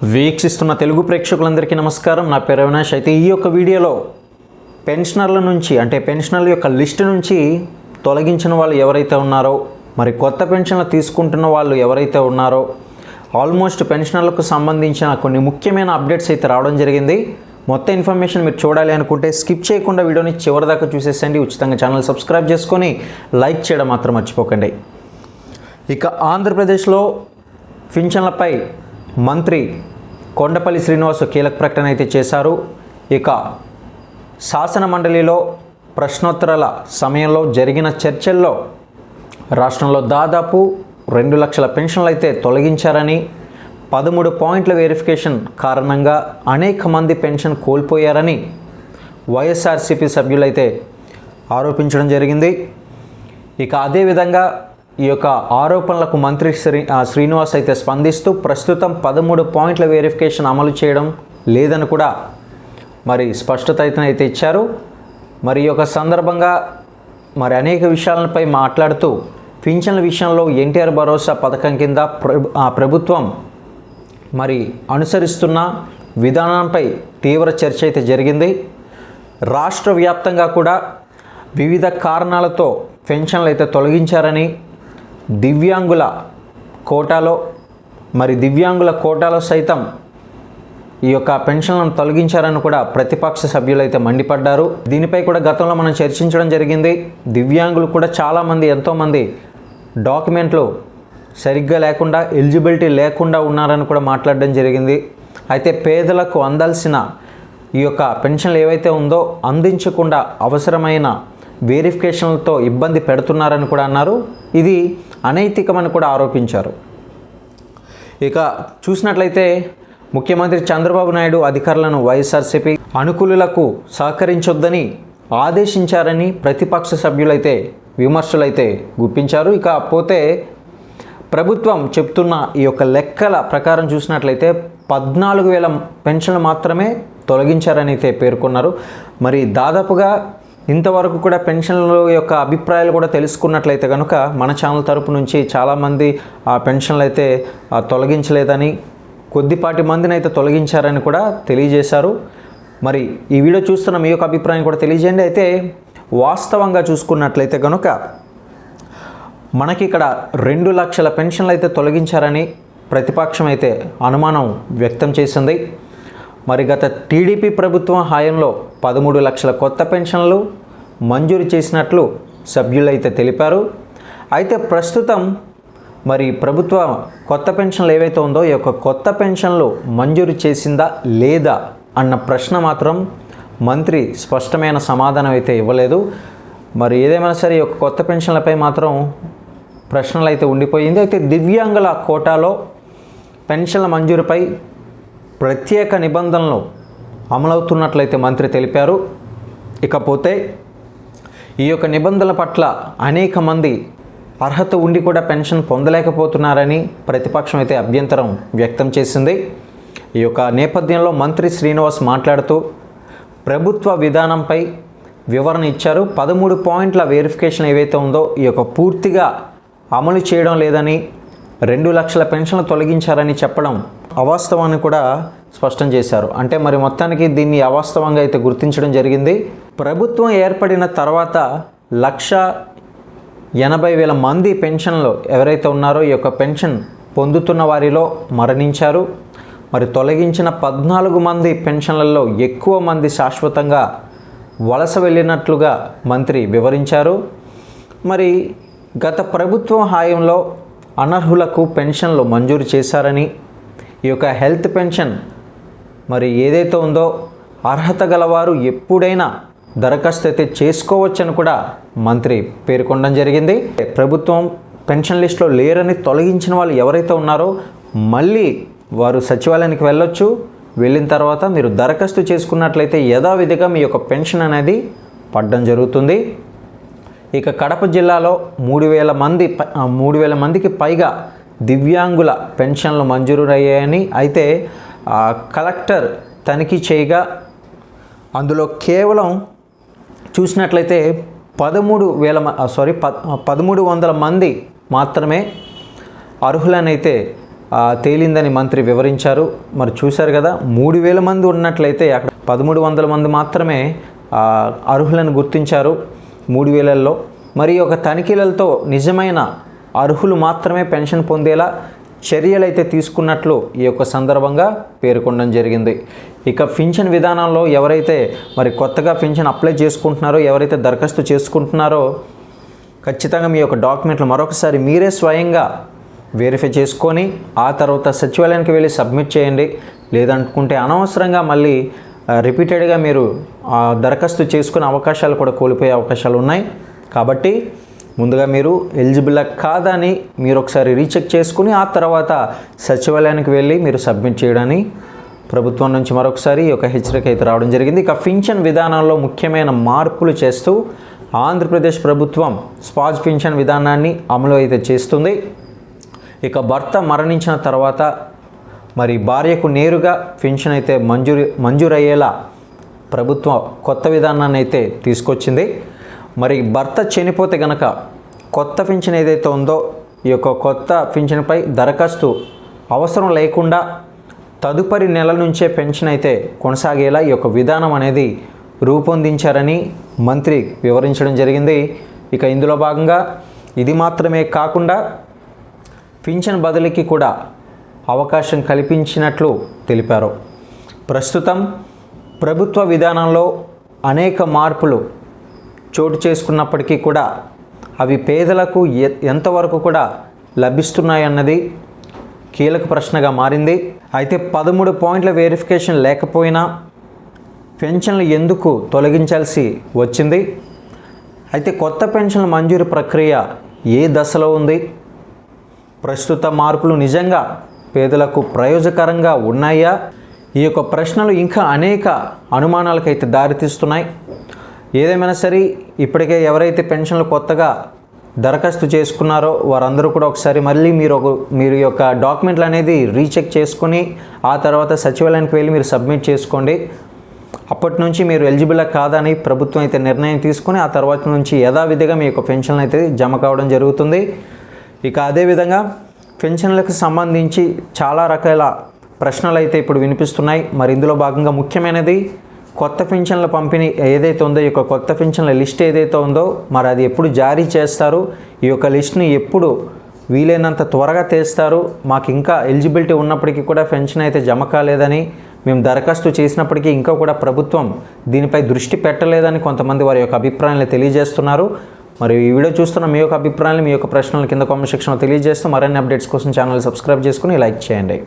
వీక్షిస్తున్న తెలుగు ప్రేక్షకులందరికీ నమస్కారం. నా పేరు అవినాష్. అయితే ఈ యొక్క వీడియోలో పెన్షనర్ల నుంచి అంటే పెన్షనర్ల యొక్క లిస్టు నుంచి తొలగించిన వాళ్ళు ఎవరైతే ఉన్నారో, మరి కొత్త పెన్షన్లు తీసుకుంటున్న వాళ్ళు ఎవరైతే ఉన్నారో, ఆల్మోస్ట్ పెన్షనర్లకు సంబంధించిన కొన్ని ముఖ్యమైన అప్డేట్స్ అయితే రావడం జరిగింది. మొత్తం ఇన్ఫర్మేషన్ మీరు చూడాలి అనుకుంటే స్కిప్ చేయకుండా వీడియోని చివరిదాకా చూసేసండి. ఉచితంగా ఛానల్ సబ్స్క్రైబ్ చేసుకొని లైక్ చేయడం మాత్రం మర్చిపోకండి. ఇక ఆంధ్రప్రదేశ్లో పింఛన్లపై మంత్రి కొండపల్లి శ్రీనివాస్ కీలక ప్రకటన అయితే చేశారు. ఇక శాసన మండలిలో ప్రశ్నోత్తరాల సమయంలో జరిగిన చర్చల్లో రాష్ట్రంలో దాదాపు 2 లక్షల పెన్షన్లు అయితే తొలగించారని, 13 పాయింట్ల వెరిఫికేషన్ కారణంగా అనేక మంది పెన్షన్ కోల్పోయారని వైఎస్ఆర్సీపీ సభ్యులైతే ఆరోపించడం జరిగింది. ఇక అదేవిధంగా ఈ యొక్క ఆరోపణలకు మంత్రి శ్రీనివాస్ అయితే స్పందిస్తూ ప్రస్తుతం 13 పాయింట్ల వెరిఫికేషన్ అమలు చేయడం లేదని కూడా మరి స్పష్టత అయితే ఇచ్చారు. మరి ఈ యొక్క సందర్భంగా మరి అనేక విషయాలపై మాట్లాడుతూ పింఛన్ల విషయంలో ఎన్టీఆర్ భరోసా పథకం కింద ప్రభుత్వం మరి అనుసరిస్తున్న విధానంపై తీవ్ర చర్చ అయితే జరిగింది. రాష్ట్ర వ్యాప్తంగా కూడా వివిధ కారణాలతో పెన్షన్లు అయితే తొలగించారని, దివ్యాంగుల కోటాలో సైతం ఈ యొక్క పెన్షన్లను తొలగించారని కూడా ప్రతిపక్ష సభ్యులు అయితే మండిపడ్డారు. దీనిపై కూడా గతంలో మనం చర్చించడం జరిగింది. దివ్యాంగులు కూడా చాలామంది ఎంతోమంది డాక్యుమెంట్లు సరిగ్గా లేకుండా, ఎలిజిబిలిటీ లేకుండా ఉన్నారని కూడా మాట్లాడడం జరిగింది. అయితే పేదలకు అందాల్సిన ఈ యొక్క పెన్షన్లు ఏవైతే ఉందో అందించకుండా అవసరమైన వెరిఫికేషన్లతో ఇబ్బంది పెడుతున్నారని కూడా అన్నారు. ఇది అనైతికమని కూడా ఆరోపించారు. ఇక చూసినట్లయితే ముఖ్యమంత్రి చంద్రబాబు నాయుడు అధికారులను వైఎస్ఆర్సీపీ అనుకూలులకు సహకరించొద్దని ఆదేశించారని ప్రతిపక్ష సభ్యులైతే విమర్శలైతే గుప్పించారు. ఇక పోతే ప్రభుత్వం చెప్తున్న ఈ యొక్క లెక్కల ప్రకారం చూసినట్లయితే 14,000 పెన్షన్లు మాత్రమే తొలగించారని అయితే పేర్కొన్నారు. మరి దాదాపుగా ఇంతవరకు కూడా పెన్షన్ల యొక్క అభిప్రాయాలు కూడా తెలుసుకున్నట్లయితే కనుక మన ఛానల్ తరపు నుంచి చాలామంది ఆ పెన్షన్లు అయితే తొలగించలేదని, కొద్దిపాటి మందిని అయితే తొలగించారని కూడా తెలియజేశారు. మరి ఈ వీడియో చూస్తున్న మీ యొక్క అభిప్రాయం కూడా తెలియజేయండి. అయితే వాస్తవంగా చూసుకున్నట్లయితే కనుక మనకి ఇక్కడ 2 లక్షల పెన్షన్లు అయితే తొలగించారని ప్రతిపక్షం అయితే అనుమానం వ్యక్తం చేసింది. మరి గత టీడీపీ ప్రభుత్వం హయాంలో 13 లక్షల కొత్త పెన్షన్లు మంజూరు చేసినట్లు సభ్యులైతే తెలిపారు. అయితే ప్రస్తుతం మరి ప్రభుత్వ కొత్త పెన్షన్లు ఏవైతే ఉందో ఈ యొక్క కొత్త పెన్షన్లు మంజూరు చేసిందా లేదా అన్న ప్రశ్న మాత్రం మంత్రి స్పష్టమైన సమాధానం అయితే ఇవ్వలేదు. మరి ఏదేమైనా సరే ఈ యొక్క కొత్త పెన్షన్లపై మాత్రం ప్రశ్నలు అయితే ఉండిపోయింది. అయితే దివ్యాంగుల కోటాలో పెన్షన్ల మంజూరుపై ప్రత్యేక నిబంధనలు అమలవుతున్నట్లయితే మంత్రి తెలిపారు. ఇకపోతే ఈ యొక్క నిబంధనల పట్ల అనేక మంది అర్హత ఉండి కూడా పెన్షన్ పొందలేకపోతున్నారని ప్రతిపక్షం అయితే అభ్యంతరం వ్యక్తం చేసింది. ఈ యొక్క నేపథ్యంలో మంత్రి శ్రీనివాస్ మాట్లాడుతూ ప్రభుత్వ విధానంపై వివరణ ఇచ్చారు. 13 పాయింట్ల వెరిఫికేషన్ ఏవైతే ఉందో ఈ యొక్క పూర్తిగా అమలు చేయడం లేదని, 2 లక్షల పెన్షన్లు తొలగించారని చెప్పడం అవాస్తవాన్ని కూడా స్పష్టం చేశారు. అంటే మరి మొత్తానికి దీన్ని అవాస్తవంగా అయితే గుర్తించడం జరిగింది. ప్రభుత్వం ఏర్పడిన తర్వాత 1,80,000 మంది పెన్షన్లు ఎవరైతే ఉన్నారో ఈ యొక్క పెన్షన్ పొందుతున్న వారిలో మరణించారు. మరి తొలగించిన 14 మంది పెన్షన్లలో ఎక్కువ మంది శాశ్వతంగా వలస వెళ్ళినట్లుగా మంత్రి వివరించారు. మరి గత ప్రభుత్వం హాయంలో అనర్హులకు పెన్షన్లు మంజూరు చేశారని, ఈ యొక్క హెల్త్ పెన్షన్ మరి ఏదైతే ఉందో అర్హత గలవారు ఎప్పుడైనా దరఖాస్తు అయితే చేసుకోవచ్చని కూడా మంత్రి పేర్కొనడం జరిగింది. ప్రభుత్వం పెన్షన్ లిస్టులో లేరని తొలగించిన వాళ్ళు ఎవరైతే ఉన్నారో మళ్ళీ వారు సచివాలయానికి వెళ్ళొచ్చు. వెళ్ళిన తర్వాత మీరు దరఖాస్తు చేసుకున్నట్లయితే యథావిధిగా మీ యొక్క పెన్షన్ అనేది పడడం జరుగుతుంది. ఇక కడప జిల్లాలో 3,000 మందికి పైగా దివ్యాంగుల పెన్షన్లు మంజూరయ్యాయని అయితే కలెక్టర్ తనిఖీ చేయగా అందులో కేవలం చూసినట్లయితే 1,300 మంది మాత్రమే అర్హులనైతే తేలిందని మంత్రి వివరించారు. మరి చూశారు కదా, 3,000 మంది ఉన్నట్లయితే అక్కడ 1,300 మంది మాత్రమే అర్హులను గుర్తించారు 3,000లో. మరి ఒక తనిఖీలతో నిజమైన అర్హులు మాత్రమే పెన్షన్ పొందేలా చర్యలు అయితే తీసుకున్నట్లు ఈ యొక్క సందర్భంగా పేర్కొనడం జరిగింది. ఇక పింఛన్ విధానంలో ఎవరైతే మరి కొత్తగా పింఛన్ అప్లై చేసుకుంటున్నారో, ఎవరైతే దరఖాస్తు చేసుకుంటున్నారో ఖచ్చితంగా మీ యొక్క డాక్యుమెంట్లు మరొకసారి మీరే స్వయంగా వెరిఫై చేసుకొని ఆ తర్వాత సచివాలయానికి వెళ్ళి సబ్మిట్ చేయండి. లేదనుకుంటే అనవసరంగా మళ్ళీ రిపీటెడ్గా మీరు దరఖాస్తు చేసుకునే అవకాశాలు కూడా కోల్పోయే అవకాశాలు ఉన్నాయి. కాబట్టి ముందుగా మీరు ఎలిజిబుల్ కాదా అని మీరు ఒకసారి రీచెక్ చేసుకుని ఆ తర్వాత సచివాలయానికి వెళ్ళి మీరు సబ్మిట్ చేయడాన్ని ప్రభుత్వం నుంచి మరొకసారి ఈ యొక్క హెచ్చరిక అయితే రావడం జరిగింది. ఇక పింఛన్ విధానంలో ముఖ్యమైన మార్పులు చేస్తూ ఆంధ్రప్రదేశ్ ప్రభుత్వం స్పాజ్ పింఛన్ విధానాన్ని అమలు అయితే చేస్తుంది. ఇక భర్త మరణించిన తర్వాత మరి భార్యకు నేరుగా పింఛన్ అయితే మంజూరయ్యేలా ప్రభుత్వం కొత్త విధానాన్ని అయితే తీసుకొచ్చింది. మరి భర్త చనిపోతే గనక కొత్త పింఛన్ ఏదైతే ఉందో ఈ యొక్క కొత్త పింఛన్పై దరఖాస్తు అవసరం లేకుండా తదుపరి నెల నుంచే పెన్షన్ అయితే కొనసాగేలా ఈ యొక్క విధానం అనేది రూపొందించారని మంత్రి వివరించడం జరిగింది. ఇక ఇందులో భాగంగా ఇది మాత్రమే కాకుండా పింఛన్ బదిలీకి కూడా అవకాశం కల్పించినట్లు తెలిపారు. ప్రస్తుతం ప్రభుత్వ విధానంలో అనేక మార్పులు చోటు చేసుకున్నప్పటికీ కూడా అవి పేదలకు ఎంతవరకు కూడా లభిస్తున్నాయన్నది కీలక ప్రశ్నగా మారింది. అయితే 13 పాయింట్ల వెరిఫికేషన్ లేకపోయినా పెన్షన్లు ఎందుకు తొలగించాల్సి వచ్చింది? అయితే కొత్త పెన్షన్ల మంజూరు ప్రక్రియ ఏ దశలో ఉంది? ప్రస్తుత మార్పులు నిజంగా పేదలకు ప్రయోజకరంగా ఉన్నాయా? ఈ యొక్క ప్రశ్నలు ఇంకా అనేక అనుమానాలకైతే దారితీస్తున్నాయి. ఏదేమైనా సరే ఇప్పటికే ఎవరైతే పెన్షన్లు కొత్తగా దరఖాస్తు చేసుకున్నారో వారందరూ కూడా ఒకసారి మళ్ళీ మీరు యొక్క డాక్యుమెంట్లు అనేది రీచెక్ చేసుకుని ఆ తర్వాత సచివాలయానికి వెళ్ళి మీరు సబ్మిట్ చేసుకోండి. అప్పటి నుంచి మీరు ఎలిజిబుల్ కాదని ప్రభుత్వం అయితే నిర్ణయం తీసుకుని ఆ తర్వాత నుంచి యథావిధిగా మీ యొక్క పెన్షన్లు అయితే జమ కావడం జరుగుతుంది. ఇక అదేవిధంగా పెన్షన్లకు సంబంధించి చాలా రకాల ప్రశ్నలు అయితే ఇప్పుడు వినిపిస్తున్నాయి. మరి ఇందులో భాగంగా ముఖ్యమైనది కొత్త పింఛన్ల పంపిణీ ఏదైతే ఉందో, ఈ యొక్క కొత్త పింఛన్ల లిస్ట్ ఏదైతే ఉందో మరి అది ఎప్పుడు జారీ చేస్తారు? ఈ యొక్క లిస్ట్ని ఎప్పుడు వీలైనంత త్వరగా తెస్తారు? మాకు ఇంకా ఎలిజిబిలిటీ ఉన్నప్పటికీ కూడా పెన్షన్ అయితే జమ కాలేదని, మేము దరఖాస్తు చేసినప్పటికీ ఇంకా కూడా ప్రభుత్వం దీనిపై దృష్టి పెట్టలేదని కొంతమంది వారి యొక్క అభిప్రాయాలను తెలియజేస్తున్నారు. మరి ఈ వీడియో చూస్తున్న మీ యొక్క అభిప్రాయాలు, మీ యొక్క ప్రశ్నలు కింద కామెంట్ సెక్షన్లో తెలియజేస్తూ మరిన్ని అప్డేట్స్ కోసం ఛానల్ సబ్స్క్రైబ్ చేసుకుని లైక్ చేయండి.